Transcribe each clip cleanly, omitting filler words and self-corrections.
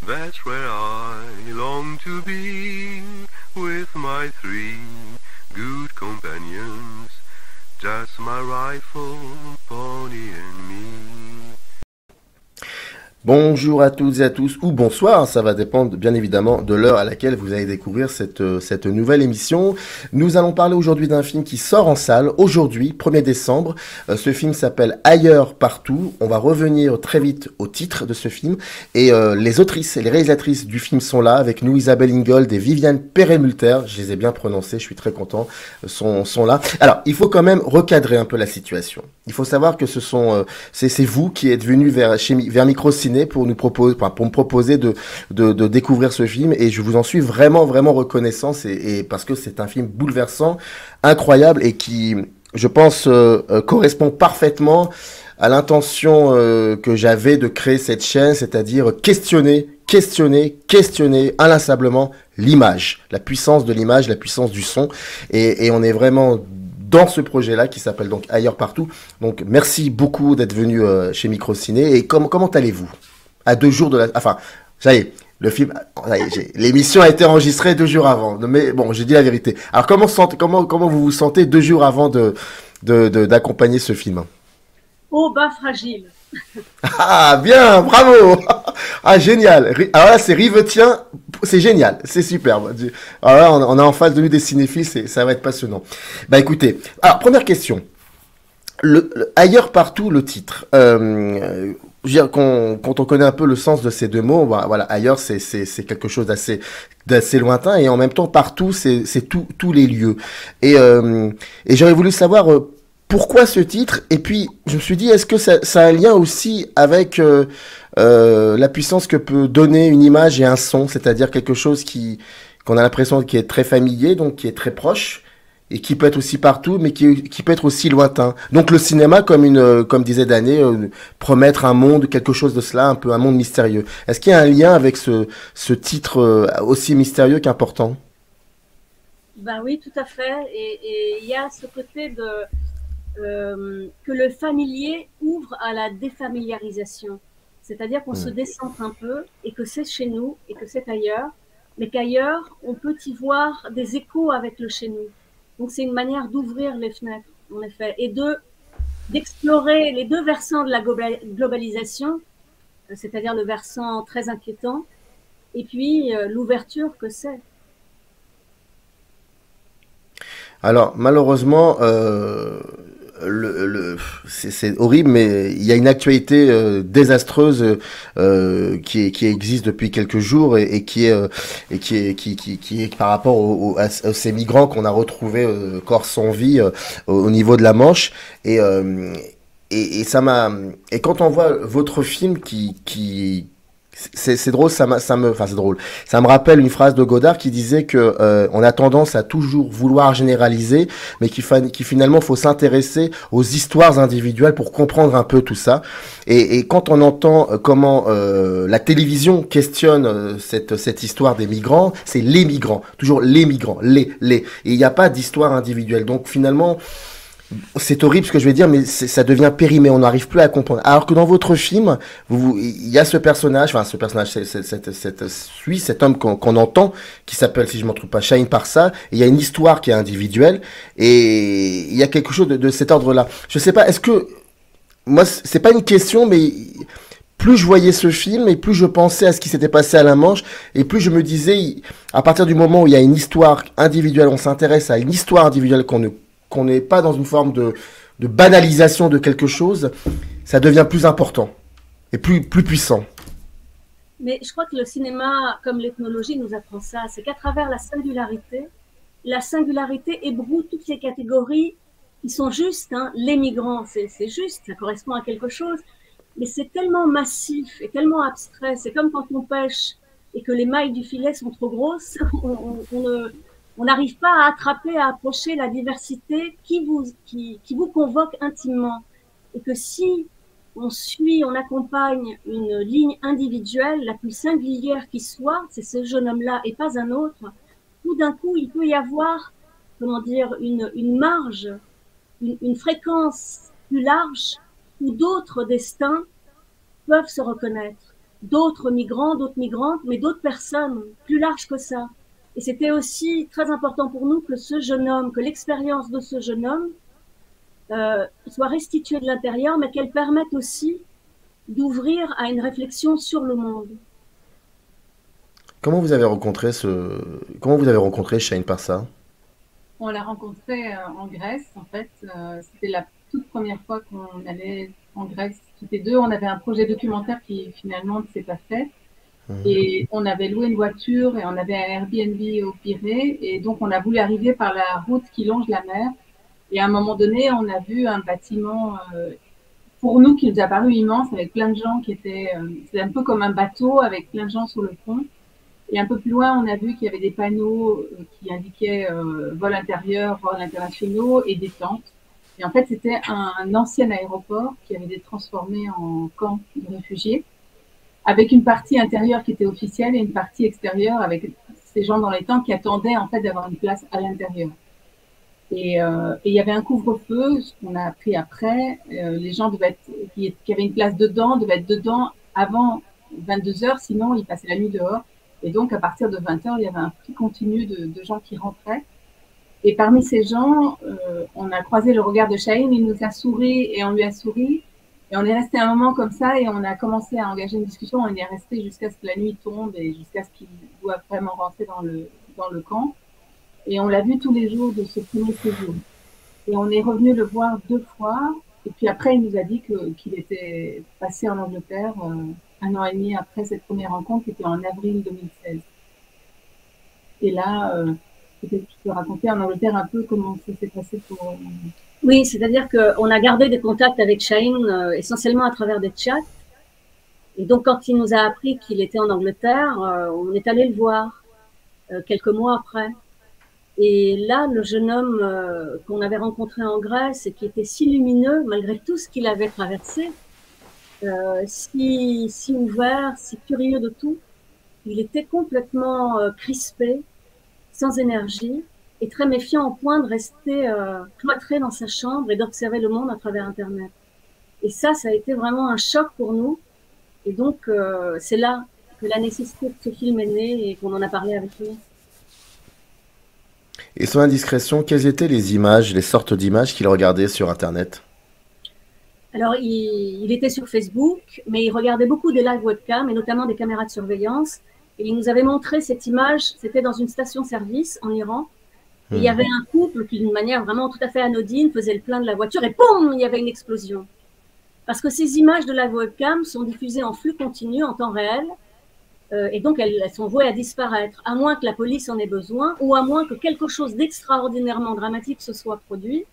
That's where I long to be with my three good companions, just my rifle, pony and me. Bonjour à toutes et à tous, ou bonsoir, ça va dépendre bien évidemment de l'heure à laquelle vous allez découvrir cette nouvelle émission. Nous allons parler aujourd'hui d'un film qui sort en salle aujourd'hui, 1er décembre. Ce film s'appelle Ailleurs partout. On va revenir très vite au titre de ce film. Et les autrices et les réalisatrices du film sont là, avec nous Isabelle Ingold et Viviane Perret-Multer. Je les ai bien prononcées, je suis très content, sont là. Alors, il faut quand même recadrer un peu la situation. Il faut savoir que c'est vous qui êtes venus vers Microciné pour me proposer de découvrir ce film, et je vous en suis vraiment reconnaissant, et parce que c'est un film bouleversant, incroyable, et qui, je pense, correspond parfaitement à l'intention que j'avais de créer cette chaîne, c'est-à-dire questionner inlassablement l'image, la puissance de l'image, la puissance du son, et on est vraiment dans ce projet-là qui s'appelle donc Ailleurs partout. Donc merci beaucoup d'être venu chez Microciné. Et comment allez-vous à 2 jours de la... Enfin, ça y est, le film... L'émission a été enregistrée 2 jours avant. Mais bon, j'ai dit la vérité. Alors comment vous vous sentez 2 jours avant d'accompagner ce film? Oh, bas fragile. Ah, bien, bravo. Ah, génial. Alors là, c'est Rivetien, c'est génial, c'est superbe. Alors là, on a en face de nous des cinéphiles, ça va être passionnant. Bah écoutez, alors première question. Ailleurs partout, le titre. Je veux dire, quand on connaît un peu le sens de ces deux mots, voilà, ailleurs c'est quelque chose d'assez lointain, et en même temps partout c'est tous les lieux. Et j'aurais voulu savoir pourquoi ce titre, et puis je me suis dit, est-ce que ça a un lien aussi avec la puissance que peut donner une image et un son, c'est-à-dire quelque chose qu'on a l'impression qui est très familier, donc qui est très proche, et qui peut être aussi partout, mais qui peut être aussi lointain. Donc le cinéma, comme disait Dané, promettre un monde, quelque chose de cela, un peu un monde mystérieux. Est-ce qu'il y a un lien avec ce titre aussi mystérieux qu'important? Ben oui, tout à fait. Et il y a ce côté que le familier ouvre à la défamiliarisation. C'est-à-dire qu'on se décentre un peu, et que c'est chez nous et que c'est ailleurs, mais qu'ailleurs, on peut y voir des échos avec le chez nous. Donc c'est une manière d'ouvrir les fenêtres, en effet, et d'explorer les deux versants de la globalisation, c'est-à-dire le versant très inquiétant, et puis l'ouverture que c'est. Alors malheureusement, c'est horrible, mais il y a une actualité désastreuse qui existe depuis quelques jours, et qui est par rapport à ces migrants qu'on a retrouvés corps sans vie au niveau de la Manche, et ça m'a, et quand on voit votre film c'est drôle, enfin c'est drôle. Ça me rappelle une phrase de Godard qui disait que on a tendance à toujours vouloir généraliser, mais qu'il finalement faut s'intéresser aux histoires individuelles pour comprendre un peu tout ça. Et quand on entend comment la télévision questionne cette histoire des migrants, c'est les migrants, toujours les migrants, et il n'y a pas d'histoire individuelle. Donc finalement, c'est horrible ce que je vais dire, mais ça devient périmé, on n'arrive plus à comprendre. Alors que dans votre film, il y a ce personnage, cet homme qu'on entend, qui s'appelle, si je ne me trompe pas, Chahine Parsa, et il y a une histoire qui est individuelle, et il y a quelque chose de cet ordre-là. Je sais pas, est-ce que, moi, c'est pas une question, mais plus je voyais ce film, et plus je pensais à ce qui s'était passé à la Manche, et plus je me disais, à partir du moment où il y a une histoire individuelle, on s'intéresse à une histoire individuelle qu'on n'est pas dans une forme de banalisation de quelque chose, ça devient plus important et plus puissant. Mais je crois que le cinéma, comme l'ethnologie, nous apprend ça. C'est qu'à travers la singularité ébroue toutes les catégories qui sont justes. Hein. Les migrants, c'est juste, ça correspond à quelque chose. Mais c'est tellement massif et tellement abstrait. C'est comme quand on pêche et que les mailles du filet sont trop grosses. On n'arrive pas à attraper, à approcher la diversité qui vous convoque intimement. Et que si on accompagne une ligne individuelle, la plus singulière qui soit, c'est ce jeune homme-là et pas un autre, tout d'un coup, il peut y avoir, comment dire, une marge, une fréquence plus large où d'autres destins peuvent se reconnaître. d'autres migrants, d'autres migrantes, mais d'autres personnes, plus larges que ça. Et c'était aussi très important pour nous que ce jeune homme, que l'expérience de ce jeune homme soit restituée de l'intérieur, mais qu'elle permette aussi d'ouvrir à une réflexion sur le monde. Comment vous avez rencontré Shaheen Parsa? On l'a rencontré en Grèce, en fait. C'était la toute première fois qu'on allait en Grèce toutes les deux. On avait un projet documentaire qui finalement ne s'est pas fait. Et on avait loué une voiture et on avait un Airbnb au Pirée. Et donc, on a voulu arriver par la route qui longe la mer. Et à un moment donné, on a vu un bâtiment, pour nous, qui nous a paru immense, avec plein de gens qui étaient... c'était un peu comme un bateau avec plein de gens sur le pont. Et un peu plus loin, on a vu qu'il y avait des panneaux qui indiquaient vol intérieur, vol internationaux et des tentes. Et en fait, c'était un ancien aéroport qui avait été transformé en camp de réfugiés, avec une partie intérieure qui était officielle et une partie extérieure avec ces gens dans les tentes qui attendaient en fait d'avoir une place à l'intérieur. Et il y avait un couvre-feu, ce qu'on a appris après. Les gens qui avaient une place dedans devaient être dedans avant 22 heures, sinon ils passaient la nuit dehors. Et donc, à partir de 20 heures, il y avait un flux continu de gens qui rentraient. Et parmi ces gens, on a croisé le regard de Shaheen, il nous a souri et on lui a souri. Et on est resté un moment comme ça et on a commencé à engager une discussion. On est resté jusqu'à ce que la nuit tombe et jusqu'à ce qu'il doive vraiment rentrer dans le camp. Et on l'a vu tous les jours de ce premier séjour. Et on est revenu le voir 2 fois. Et puis après, il nous a dit qu'il était passé en Angleterre 1 an et demi après cette première rencontre, qui était en avril 2016. Et là, peut-être tu peux raconter en Angleterre un peu comment ça s'est passé pour... Oui, c'est-à-dire qu'on a gardé des contacts avec Shaheen essentiellement à travers des chats. Et donc, quand il nous a appris qu'il était en Angleterre, on est allé le voir quelques mois après. Et là, le jeune homme qu'on avait rencontré en Grèce et qui était si lumineux, malgré tout ce qu'il avait traversé, si ouvert, si curieux de tout, il était complètement crispé, sans énergie, et très méfiant au point de rester cloîtré dans sa chambre et d'observer le monde à travers Internet. Et ça a été vraiment un choc pour nous. Et donc, c'est là que la nécessité de ce film est née et qu'on en a parlé avec lui. Et sans indiscrétion, quelles étaient les images, les sortes d'images qu'il regardait sur Internet? Alors, il était sur Facebook, mais il regardait beaucoup des live webcams, et notamment des caméras de surveillance. Et il nous avait montré cette image, c'était dans une station-service en Iran. Et il y avait un couple qui, d'une manière vraiment tout à fait anodine, faisait le plein de la voiture, et boum, il y avait une explosion. Parce que ces images de live webcam sont diffusées en flux continu, en temps réel, et donc elles sont vouées à disparaître, à moins que la police en ait besoin, ou à moins que quelque chose d'extraordinairement dramatique se soit produit.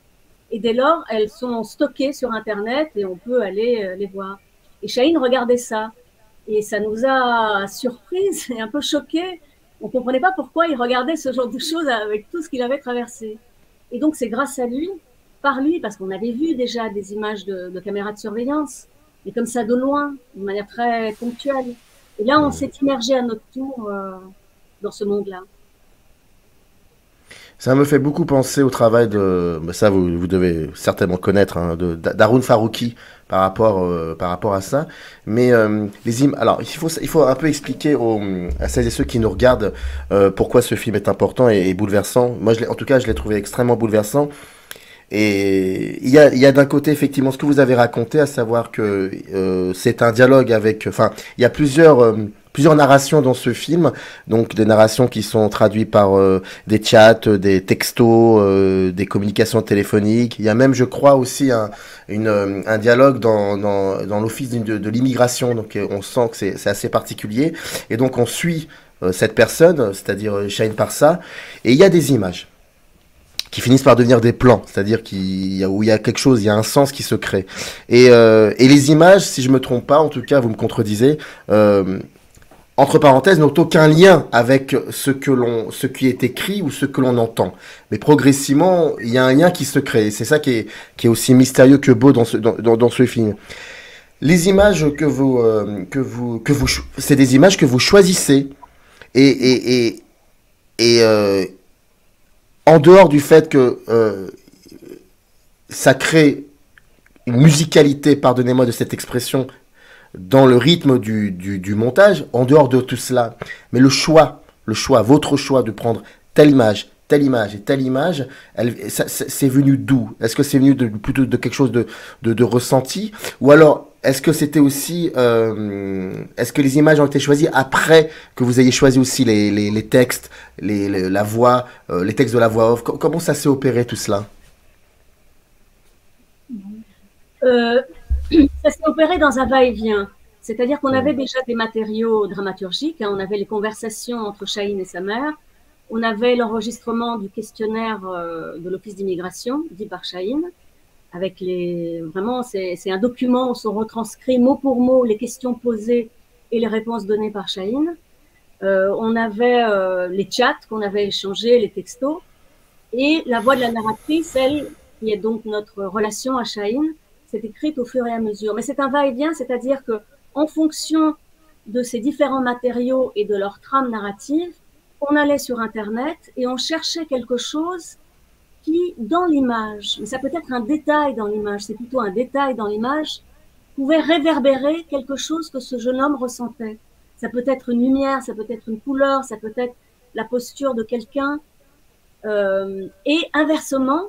Et dès lors, elles sont stockées sur Internet et on peut aller les voir. Et Shaheen regardait ça. Et ça nous a surprises et un peu choqués. On ne comprenait pas pourquoi il regardait ce genre de choses avec tout ce qu'il avait traversé. Et donc, c'est grâce à lui, par lui, parce qu'on avait vu déjà des images de caméras de surveillance, mais comme ça de loin, de manière très ponctuelle. Et là, on s'est immergé à notre tour dans ce monde-là. Ça me fait beaucoup penser au travail de, ça vous devez certainement connaître, hein, d'Haroun Farouki par rapport à ça. Mais alors il faut un peu expliquer à celles et ceux qui nous regardent pourquoi ce film est important et bouleversant. Moi, en tout cas, je l'ai trouvé extrêmement bouleversant. Et il y a d'un côté effectivement ce que vous avez raconté, à savoir que c'est un dialogue avec, enfin, il y a plusieurs narrations dans ce film, donc des narrations qui sont traduites par des chats, des textos, des communications téléphoniques. Il y a même, je crois, aussi un dialogue dans l'office de l'immigration, donc on sent que c'est assez particulier. Et donc on suit cette personne, c'est-à-dire Shaheen Parsa, et il y a des images qui finissent par devenir des plans, c'est-à-dire où il y a quelque chose, il y a un sens qui se crée. Et les images, si je me trompe pas, en tout cas, vous me contredisez, entre parenthèses, n'ont aucun lien avec ce qui est écrit ou ce que l'on entend. Mais progressivement, il y a un lien qui se crée. Et c'est ça qui est aussi mystérieux que beau dans ce film. Les images c'est des images que vous choisissez. Et en dehors du fait que ça crée une musicalité, pardonnez-moi de cette expression, dans le rythme du montage, en dehors de tout cela. Mais votre choix de prendre telle image et telle image, c'est venu d'où? Est-ce que c'est venu plutôt de quelque chose de ressenti? Ou alors, est-ce que c'était aussi... est-ce que les images ont été choisies après que vous ayez choisi aussi les textes, la voix, les textes de la voix off? Comment ça s'est opéré tout cela? Ça s'est opéré dans un va-et-vient. C'est-à-dire qu'on avait déjà des matériaux dramaturgiques, hein, on avait les conversations entre Chahine et sa mère, on avait l'enregistrement du questionnaire de l'Office d'immigration, dit par Chahine, avec vraiment, c'est un document où sont retranscrits mot pour mot les questions posées et les réponses données par Chahine. On avait les chats qu'on avait échangés, les textos, et la voix de la narratrice, elle, qui est donc notre relation à Chahine, c'est écrite au fur et à mesure. Mais c'est un va-et-vient, c'est-à-dire que en fonction de ces différents matériaux et de leur trame narrative, on allait sur Internet et on cherchait quelque chose qui, dans l'image, mais ça peut être un détail dans l'image, c'est plutôt un détail dans l'image, pouvait réverbérer quelque chose que ce jeune homme ressentait. Ça peut être une lumière, ça peut être une couleur, ça peut être la posture de quelqu'un. Et inversement,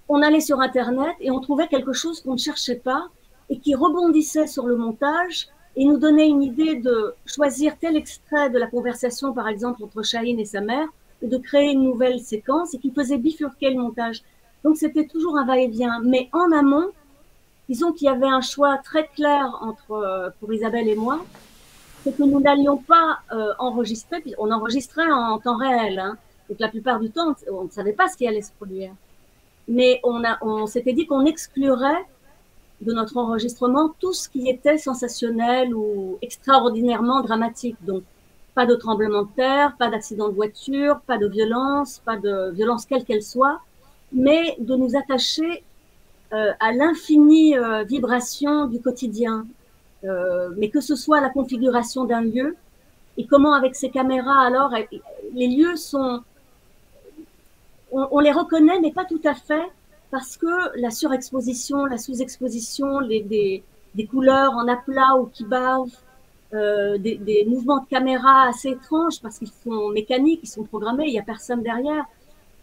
on allait sur Internet et on trouvait quelque chose qu'on ne cherchait pas et qui rebondissait sur le montage et nous donnait une idée de choisir tel extrait de la conversation, par exemple, entre Chahine et sa mère, et de créer une nouvelle séquence et qui faisait bifurquer le montage. Donc, c'était toujours un va-et-vient. Mais en amont, disons qu'il y avait un choix très clair pour Isabelle et moi, c'est que nous n'allions pas enregistrer, puis on enregistrait en temps réel. Hein. Donc, la plupart du temps, on ne savait pas ce qui allait se produire. Mais on s'était dit qu'on exclurait de notre enregistrement tout ce qui était sensationnel ou extraordinairement dramatique. Donc, pas de tremblement de terre, pas d'accident de voiture, pas de violence quelle qu'elle soit, mais de nous attacher à l'infinie vibration du quotidien. Mais que ce soit la configuration d'un lieu et comment avec ces caméras, alors, les lieux sont... On les reconnaît, mais pas tout à fait, parce que la surexposition, la sous-exposition, des couleurs en aplat ou qui bavent, des mouvements de caméra assez étranges parce qu'ils sont mécaniques, ils sont programmés, il n'y a personne derrière.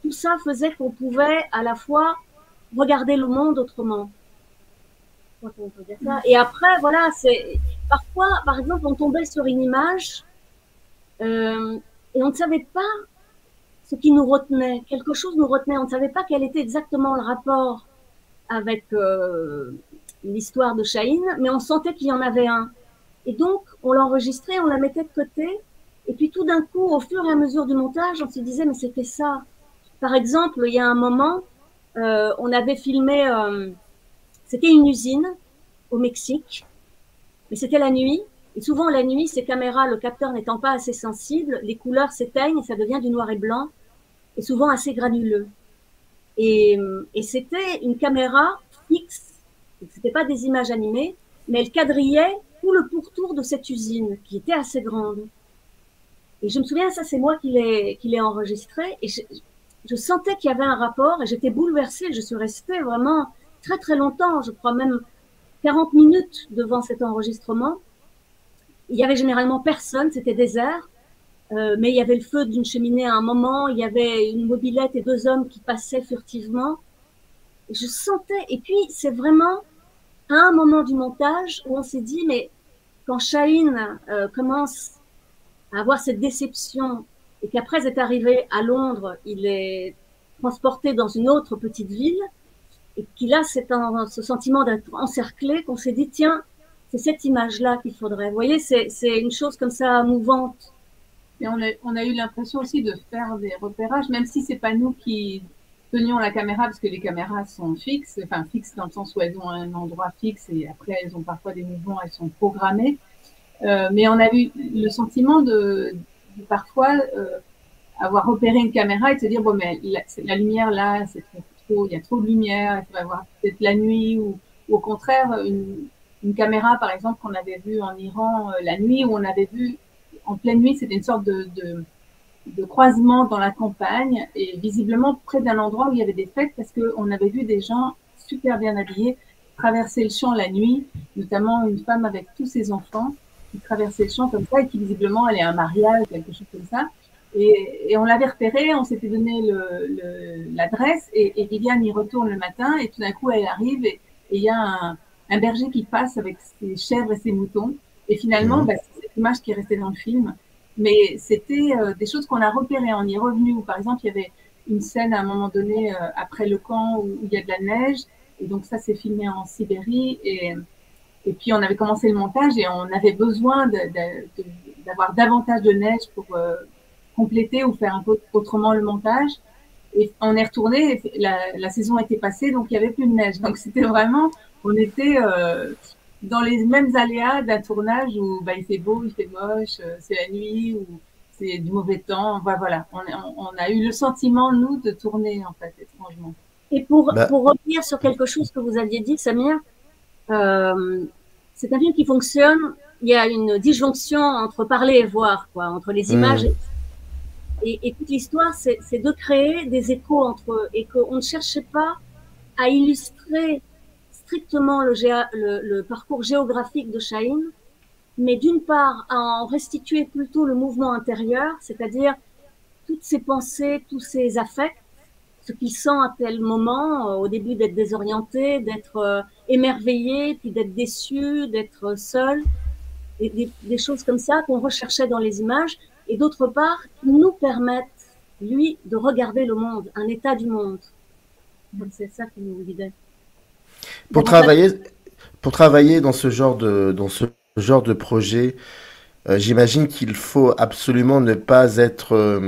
Tout ça faisait qu'on pouvait à la fois regarder le monde autrement. Et après, voilà, parfois, par exemple, on tombait sur une image et on ne savait pas ce qui nous retenait. Quelque chose nous retenait. On ne savait pas quel était exactement le rapport avec l'histoire de Chahine, mais on sentait qu'il y en avait un. Et donc, on l'enregistrait, on la mettait de côté. Et puis tout d'un coup, au fur et à mesure du montage, on se disait, mais c'était ça. Par exemple, il y a un moment, on avait filmé, c'était une usine au Mexique, mais c'était la nuit. Et souvent, la nuit, ces caméras, le capteur n'étant pas assez sensible, les couleurs s'éteignent et ça devient du noir et blanc, et souvent assez granuleux. Et c'était une caméra fixe, c'était pas des images animées, mais elle quadrillait tout le pourtour de cette usine, qui était assez grande. Et je me souviens, ça c'est moi qui l'ai enregistré, et je sentais qu'il y avait un rapport, et j'étais bouleversée, je suis restée vraiment très très longtemps, je crois même 40 minutes devant cet enregistrement. Il y avait généralement personne, c'était désert, mais il y avait le feu d'une cheminée à un moment, il y avait une mobilette et 2 hommes qui passaient furtivement. Et je sentais, et puis c'est vraiment à un moment du montage où on s'est dit, mais quand Chahine commence à avoir cette déception et qu'après est arrivé à Londres, il est transporté dans une autre petite ville et qu'il a ce sentiment d'être encerclé, qu'on s'est dit, tiens, c'est cette image-là qu'il faudrait. Vous voyez, c'est une chose comme ça mouvante. Et on a eu l'impression aussi de faire des repérages, même si c'est pas nous qui tenions la caméra, parce que les caméras sont fixes, enfin fixes dans le sens où elles ont un endroit fixe et après elles ont parfois des mouvements, elles sont programmées. Mais on a eu le sentiment de parfois avoir repéré une caméra et de se dire, bon, mais la lumière là, c'est trop, il y a trop de lumière, il faut avoir peut-être la nuit, ou au contraire, une caméra, par exemple, qu'on avait vue en Iran la nuit, où on avait vu en pleine nuit, c'était une sorte de croisement dans la campagne et visiblement près d'un endroit où il y avait des fêtes parce qu'on avait vu des gens super bien habillés traverser le champ la nuit notamment une femme avec tous ses enfants qui traversait le champ comme ça et qui visiblement allait à un mariage, quelque chose comme ça. Et on l'avait repérée, on s'était donné l'adresse et Viviane y retourne le matin et tout d'un coup elle arrive et il y a un berger qui passe avec ses chèvres et ses moutons. Et finalement, c'est cette image qui est restée dans le film. Mais c'était des choses qu'on a repérées, on y est revenu. Par exemple, il y avait une scène à un moment donné après le camp où il y a de la neige. Et donc ça, c'est filmé en Sibérie. Et puis, on avait commencé le montage et on avait besoin d'avoir davantage de neige pour compléter ou faire un peu autrement le montage. Et on est retourné, la saison était passée, donc il n'y avait plus de neige. Donc c'était vraiment, on était dans les mêmes aléas d'un tournage où il fait beau, il fait moche, c'est la nuit, ou c'est du mauvais temps. Voilà, on a eu le sentiment, nous, de tourner, en fait, étrangement. Et pour revenir sur quelque chose que vous aviez dit, Samir, c'est un film qui fonctionne, il y a une disjonction entre parler et voir, quoi, entre les images et toute l'histoire, c'est de créer des échos entre eux et qu'on ne cherchait pas à illustrer strictement le parcours géographique de Chahine, mais d'une part à en restituer plutôt le mouvement intérieur, c'est-à-dire toutes ses pensées, tous ses affects, ce qu'il sent à tel moment, au début d'être désorienté, d'être émerveillé, puis d'être déçu, d'être seul, des choses comme ça qu'on recherchait dans les images, et d'autre part, qui nous permettent, lui, de regarder le monde, un état du monde. Donc c'est ça qui nous guidait. Pour travailler dans ce genre de projet, j'imagine qu'il faut absolument ne pas être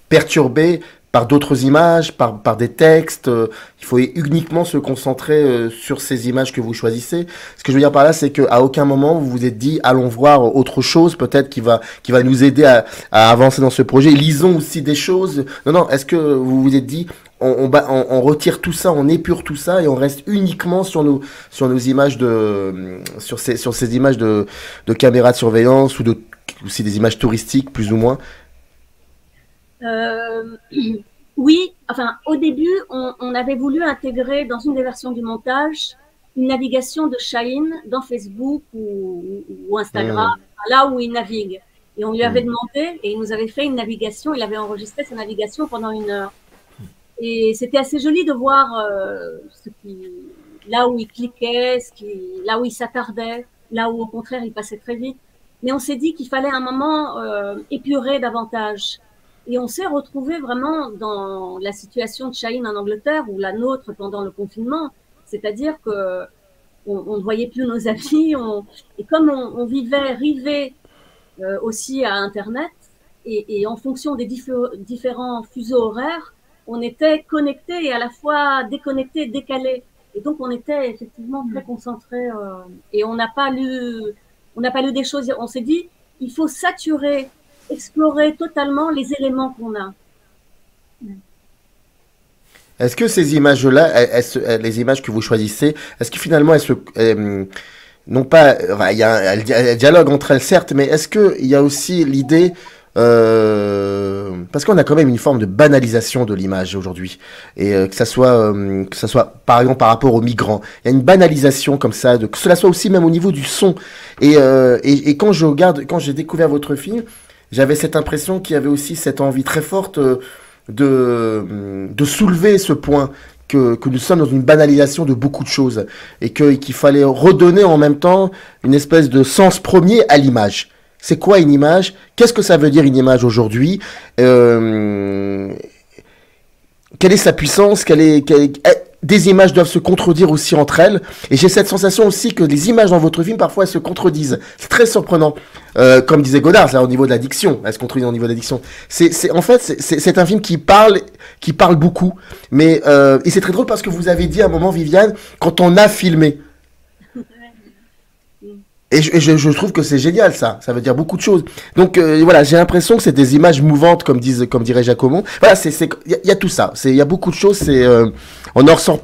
perturbé par d'autres images, par des textes. Il faut uniquement se concentrer sur ces images que vous choisissez. Ce que je veux dire par là, c'est qu'à aucun moment vous vous êtes dit allons voir autre chose peut-être qui va nous aider à avancer dans ce projet. Lisons aussi des choses. Non. Est-ce que vous vous êtes dit on retire tout ça, on épure tout ça et on reste uniquement sur nos images sur ces images de caméras de surveillance ou aussi des images touristiques plus ou moins? Oui, enfin, au début, on avait voulu intégrer dans une des versions du montage une navigation de Chahine dans Facebook ou Instagram, là où il navigue. Et on lui avait demandé, et il nous avait fait une navigation, il avait enregistré sa navigation pendant 1 heure. Et c'était assez joli de voir là où il cliquait, là où il s'attardait, là où au contraire il passait très vite. Mais on s'est dit qu'il fallait à un moment épurer davantage. Et on s'est retrouvé vraiment dans la situation de Chahine en Angleterre ou la nôtre pendant le confinement. C'est-à-dire que on ne voyait plus nos amis. Et comme on vivait rivés aussi à Internet, et en fonction des différents fuseaux horaires, on était connectés et à la fois déconnectés, décalés. Et donc on était effectivement très concentrés. Et on n'a pas lu des choses. On s'est dit, il faut saturer, explorer totalement les éléments qu'on a. Est-ce que ces images-là, les images que vous choisissez, est-ce que finalement non pas, il y a un dialogue entre elles certes, mais est-ce qu'il y a aussi l'idée, parce qu'on a quand même une forme de banalisation de l'image aujourd'hui, et que ça soit par exemple par rapport aux migrants, il y a une banalisation comme ça, que cela soit aussi même au niveau du son, et quand j'ai découvert votre film, j'avais cette impression qu'il y avait aussi cette envie très forte de soulever ce point que nous sommes dans une banalisation de beaucoup de choses et qu'il fallait redonner en même temps une espèce de sens premier à l'image. C'est quoi une image? Qu'est-ce que ça veut dire une image aujourd'hui? Quelle est sa puissance? Des images doivent se contredire aussi entre elles. Et j'ai cette sensation aussi que les images dans votre film, parfois, elles se contredisent. C'est très surprenant. Comme disait Godard, là, au niveau de l'addiction. Elles se contredisent au niveau de l'addiction. En fait, c'est un film qui parle beaucoup. Mais, et c'est très drôle parce que vous avez dit à un moment, Viviane, quand on a filmé. Et je trouve que c'est génial, ça. Ça veut dire beaucoup de choses. Donc, voilà, j'ai l'impression que c'est des images mouvantes, comme dirait Giacomo. Voilà, il y a tout ça. Il y a beaucoup de choses. On n'en ressort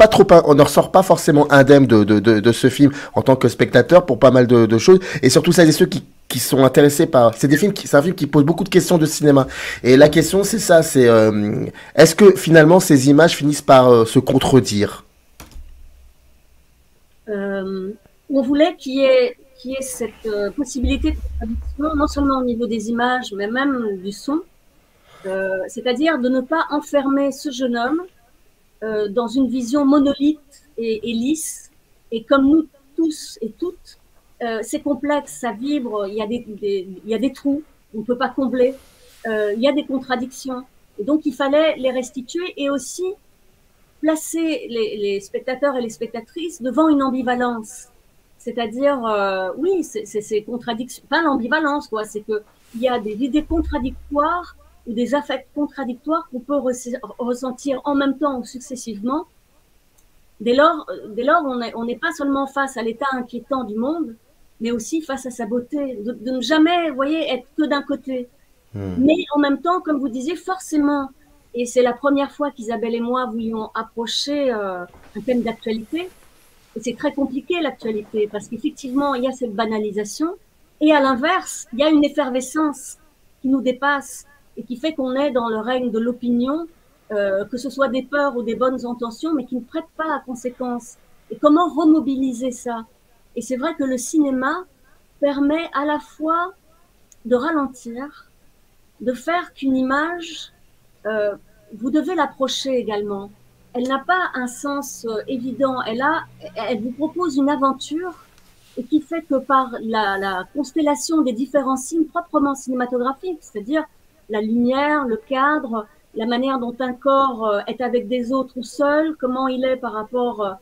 pas forcément indemne de ce film en tant que spectateur pour pas mal de choses. Et surtout celles et ceux qui sont intéressés par, c'est un film qui pose beaucoup de questions de cinéma. Et la question, c'est ça, est-ce que finalement ces images finissent par se contredire? on voulait qu'il y ait cette possibilité de traduction, non seulement au niveau des images, mais même du son. C'est-à-dire de ne pas enfermer ce jeune homme dans une vision monolithe et lisse. Et comme nous tous et toutes, c'est complexe, ça vibre, il y a des trous, on ne peut pas combler, il y a des contradictions. Et donc, il fallait les restituer et aussi placer les spectateurs et les spectatrices devant une ambivalence. C'est-à-dire, oui, c'est contradiction, pas l'ambivalence, quoi, c'est qu'il y a des idées contradictoires ou des affects contradictoires qu'on peut ressentir en même temps ou successivement. Dès lors, on n'est pas seulement face à l'état inquiétant du monde, mais aussi face à sa beauté, de ne jamais, vous voyez, être que d'un côté. Mais en même temps, comme vous disiez, forcément, et c'est la première fois qu'Isabelle et moi voulions approcher un thème d'actualité, et c'est très compliqué l'actualité, parce qu'effectivement, il y a cette banalisation, et à l'inverse, il y a une effervescence qui nous dépasse, et qui fait qu'on est dans le règne de l'opinion, que ce soit des peurs ou des bonnes intentions, mais qui ne prêtent pas à conséquence. Et comment remobiliser ça? Et c'est vrai que le cinéma permet à la fois de ralentir, de faire qu'une image, vous devez l'approcher également. Elle n'a pas un sens évident. Elle vous propose une aventure et qui fait que par la constellation des différents signes proprement cinématographiques, c'est-à-dire la lumière, le cadre, la manière dont un corps est avec des autres ou seul, comment il est par rapport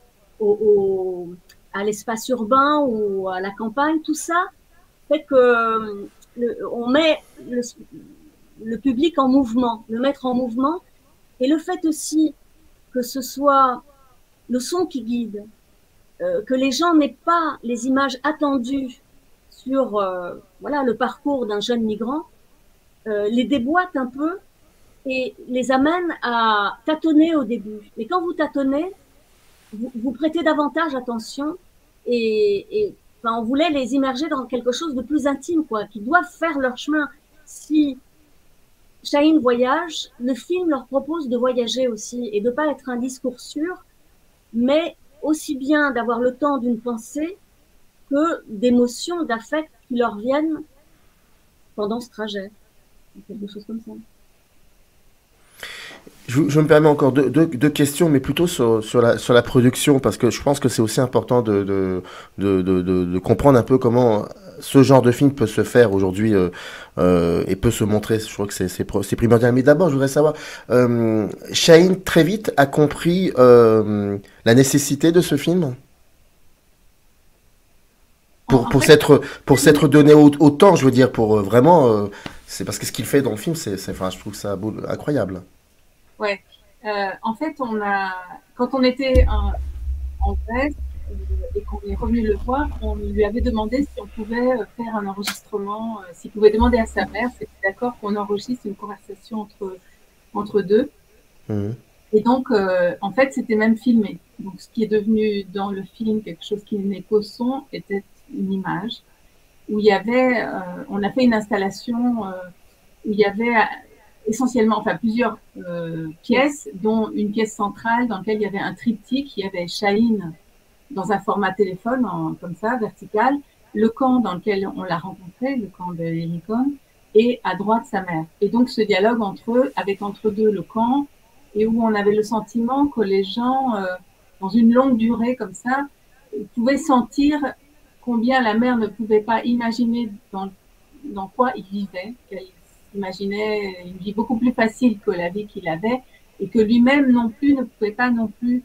à l'espace urbain ou à la campagne, tout ça fait que on met le public en mouvement, le mettre en mouvement, et le fait aussi que ce soit le son qui guide, que les gens n'aient pas les images attendues sur voilà, le parcours d'un jeune migrant, les déboîte un peu et les amène à tâtonner au début. Mais quand vous tâtonnez, vous prêtez davantage attention et enfin, on voulait les immerger dans quelque chose de plus intime, quoi, qui doivent faire leur chemin. Si Chahine voyage, le film leur propose de voyager aussi et de ne pas être un discours sûr, mais aussi bien d'avoir le temps d'une pensée que d'émotions, d'affects qui leur viennent pendant ce trajet. Quelque chose comme ça. Je me permets encore deux questions, mais plutôt sur la production, parce que je pense que c'est aussi important de comprendre un peu comment ce genre de film peut se faire aujourd'hui et peut se montrer. Je crois que c'est primordial. Mais d'abord, je voudrais savoir, Chahine, très vite, a compris la nécessité de ce film pour s'être donné autant, je veux dire, pour vraiment... c'est parce que ce qu'il fait dans le film, enfin, je trouve ça incroyable. Ouais. En fait, quand on était en Grèce et qu'on est revenu le voir, on lui avait demandé si on pouvait faire un enregistrement, s'il pouvait demander à sa mère, si c'était d'accord qu'on enregistre une conversation entre deux. Et donc, en fait, c'était même filmé. Donc, ce qui est devenu dans le film quelque chose qui n'est qu'au son était une image où il y avait, on a fait une installation où il y avait essentiellement, enfin plusieurs pièces, dont une pièce centrale dans laquelle il y avait un triptyque, il y avait Chahine dans un format téléphone, comme ça, vertical, le camp dans lequel on l'a rencontré, le camp de Hélicon, et à droite sa mère. Et donc ce dialogue avec entre deux le camp, et où on avait le sentiment que les gens, dans une longue durée comme ça, pouvaient sentir combien la mère ne pouvait pas imaginer dans quoi il vivait, qu'elle imaginait une vie beaucoup plus facile que la vie qu'il avait, et que lui-même non plus ne pouvait pas non plus,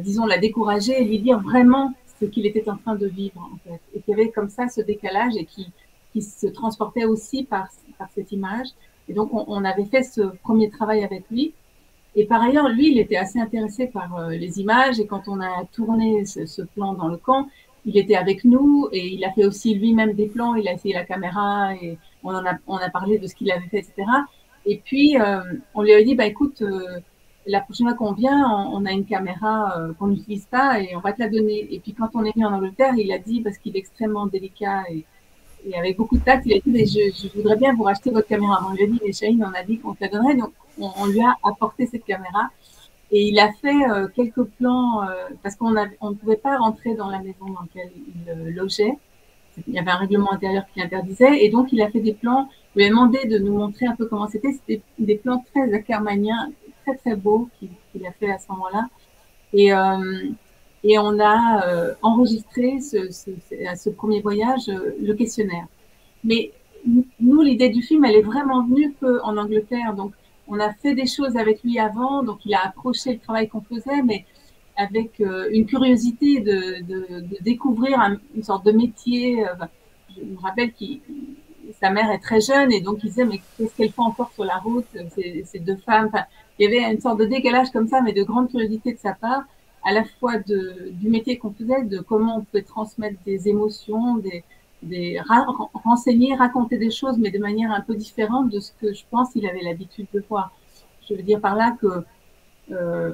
disons, la décourager et lui dire vraiment ce qu'il était en train de vivre, en fait. Et qu'il y avait comme ça ce décalage et qui se transportait aussi par cette image. Et donc, on avait fait ce premier travail avec lui. Et par ailleurs, lui, il était assez intéressé par les images. Et quand on a tourné ce plan dans le camp, il était avec nous et il a fait aussi lui-même des plans. Il a essayé la caméra et on a parlé de ce qu'il avait fait, etc. Et puis, on lui a dit, bah, écoute, la prochaine fois qu'on vient, on a une caméra qu'on n'utilise pas et on va te la donner. Et puis, quand on est venu en Angleterre, il a dit, parce qu'il est extrêmement délicat et avec beaucoup de tact, il a dit, mais je voudrais bien vous racheter votre caméra. On lui a dit, mais Chahine, on a dit qu'on te la donnerait. Donc, on lui a apporté cette caméra. Et il a fait quelques plans, parce on ne pouvait pas rentrer dans la maison dans laquelle il logeait. Il y avait un règlement intérieur qui interdisait, et donc il a fait des plans. Je lui ai demandé de nous montrer un peu comment c'était. C'était des plans très ackermanniens, très très beaux qu'il a fait à ce moment-là. Et on a enregistré à ce premier voyage le questionnaire. Mais nous, l'idée du film, elle est vraiment venue qu'en Angleterre. Donc, on a fait des choses avec lui avant, donc il a approché le travail qu'on faisait, mais avec une curiosité de découvrir une sorte de métier. Je me rappelle que sa mère est très jeune et donc il disait mais qu'est-ce qu'elle fait encore sur la route, ces deux femmes. Enfin, il y avait une sorte de décalage comme ça, mais de grande curiosité de sa part, à la fois du métier qu'on faisait, de comment on pouvait transmettre des émotions, renseigner, raconter des choses, mais de manière un peu différente de ce que je pense qu'il avait l'habitude de voir. Je veux dire par là que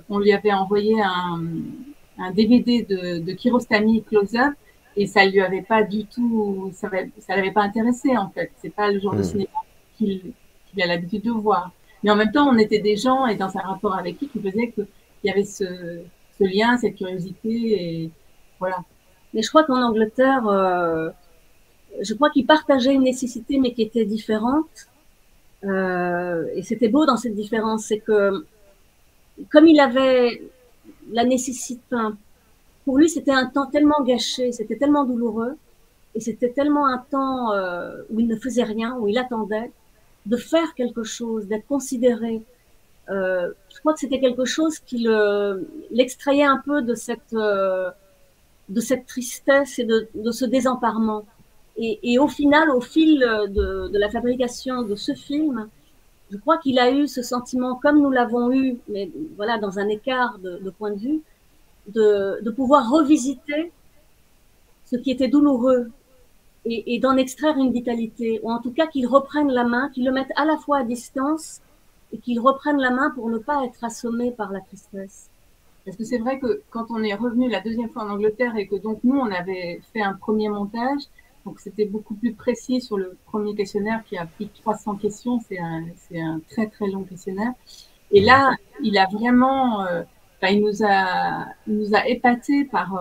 on lui avait envoyé un DVD de Kiarostami Close-Up et ça lui avait pas du tout, ça l'avait pas intéressé en fait. C'est pas le genre de cinéma qu'il a l'habitude de voir. Mais en même temps, on était des gens et dans un rapport avec lui qui faisait qu'il y avait ce lien, cette curiosité et voilà. Mais je crois qu'en Angleterre, je crois qu'il partageait une nécessité mais qui était différente. Et c'était beau dans cette différence, c'est que comme il avait la nécessité, pour lui c'était un temps tellement gâché, c'était tellement douloureux, et c'était tellement un temps où il ne faisait rien, où il attendait de faire quelque chose, d'être considéré. Je crois que c'était quelque chose qui l'extrayait un peu de cette tristesse et de ce désemparement. Et au final, au fil de la fabrication de ce film, je crois qu'il a eu ce sentiment, comme nous l'avons eu, mais voilà, dans un écart de point de vue, de pouvoir revisiter ce qui était douloureux et d'en extraire une vitalité, ou en tout cas qu'il reprenne la main, qu'il le mette à la fois à distance et qu'il reprenne la main pour ne pas être assommé par la tristesse. Parce que c'est vrai que quand on est revenu la deuxième fois en Angleterre et que donc nous, on avait fait un premier montage, donc c'était beaucoup plus précis sur le premier questionnaire qui a plus de 300 questions, c'est un très très long questionnaire. Et là, il a vraiment, il nous a épatés par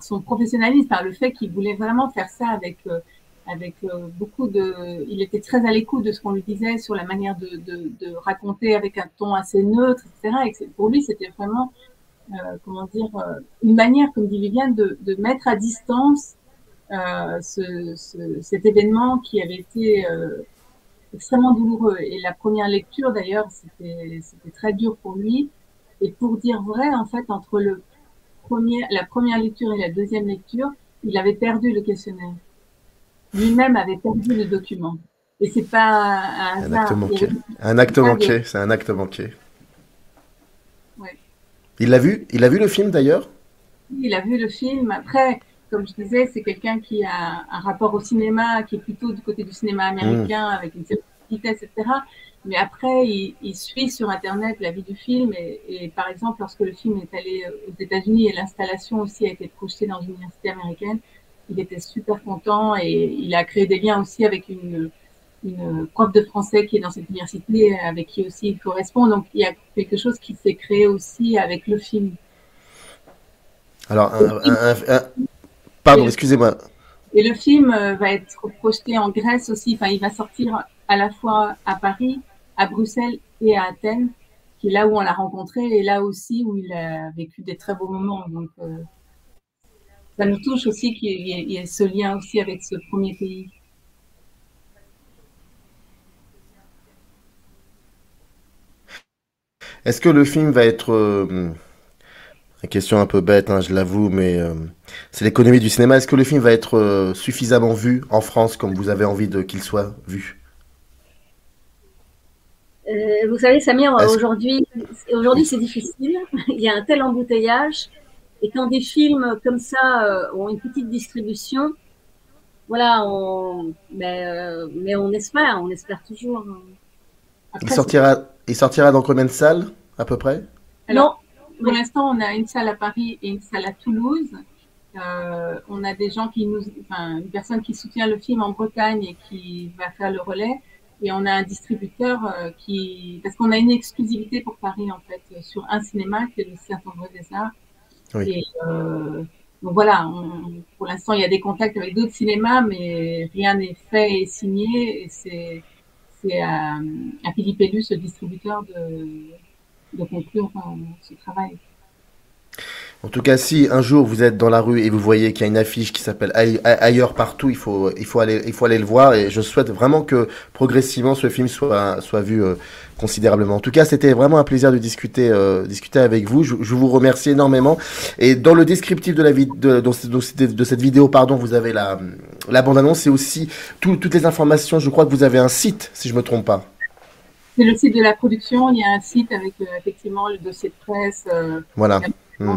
son professionnalisme, par le fait qu'il voulait vraiment faire ça avec beaucoup il était très à l'écoute de ce qu'on lui disait sur la manière de raconter avec un ton assez neutre, etc. Et pour lui, c'était vraiment comment dire, une manière, comme dit Viviane, de mettre à distance cet événement qui avait été extrêmement douloureux. Et la première lecture, d'ailleurs, c'était très dur pour lui. Et pour dire vrai, en fait, entre la première lecture et la deuxième lecture, il avait perdu le questionnaire. Lui-même avait perdu le document. Et c'est pas un hasard. Un acte manqué. C'est un acte manqué. Ouais. Il l'a vu le film d'ailleurs? Il a vu le film. Après, comme je disais, c'est quelqu'un qui a un rapport au cinéma qui est plutôt du côté du cinéma américain avec une certaine vitesse, etc. Mais après, il suit sur Internet la vie du film et par exemple, lorsque le film est allé aux États-Unis et l'installation aussi a été projetée dans une université américaine, il était super content et il a créé des liens aussi avec une prof de français qui est dans cette université avec qui aussi il correspond. Donc, il y a quelque chose qui s'est créé aussi avec le film. Alors, pardon, excusez-moi. Et le film va être projeté en Grèce aussi. Enfin, il va sortir à la fois à Paris, à Bruxelles et à Athènes, qui est là où on l'a rencontré et là aussi où il a vécu des très beaux moments. Donc, ça nous touche aussi qu'il y ait ce lien aussi avec ce premier pays. Est-ce que le film va être... une question un peu bête, hein, je l'avoue, mais c'est l'économie du cinéma. Est-ce que le film va être suffisamment vu en France comme vous avez envie qu'il soit vu? Vous savez, Samir, aujourd'hui c'est difficile. Il y a un tel embouteillage. Et quand des films comme ça ont une petite distribution, voilà, mais on espère toujours. Après, il sortira dans combien de salles, à peu près? Alors, pour l'instant, on a une salle à Paris et une salle à Toulouse. On a des gens une personne qui soutient le film en Bretagne et qui va faire le relais. Et on a un distributeur parce qu'on a une exclusivité pour Paris, en fait, sur un cinéma qui est le Saint-André-des-Arts. Oui. Et donc voilà, pour l'instant, il y a des contacts avec d'autres cinémas, mais rien n'est fait et signé. Et c'est à Philippe Ellus, le distributeur, de conclure ce travail. En tout cas, si un jour vous êtes dans la rue et vous voyez qu'il y a une affiche qui s'appelle Ailleurs partout, il faut aller le voir, et je souhaite vraiment que progressivement ce film soit vu considérablement. En tout cas, c'était vraiment un plaisir de discuter avec vous. Je vous remercie énormément. Et dans le descriptif de cette vidéo, pardon, vous avez la bande-annonce et aussi toutes les informations. Je crois que vous avez un site, si je me trompe pas. C'est le site de la production. Il y a un site avec effectivement le dossier de presse. Voilà.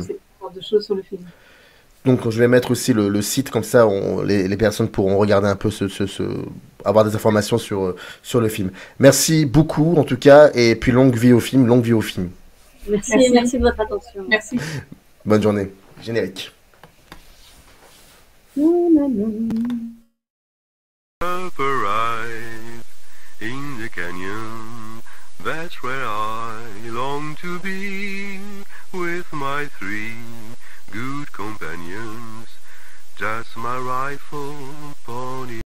C'est de choses sur le film. Donc je vais mettre aussi le site, comme ça les personnes pourront regarder un peu avoir des informations sur le film. Merci beaucoup en tout cas, et puis longue vie au film, longue vie au film. Merci de votre attention. Merci. Bonne journée. Générique. Up a rise in the canyon, that's where I long to be, with my 3 good companions, just my rifle, pony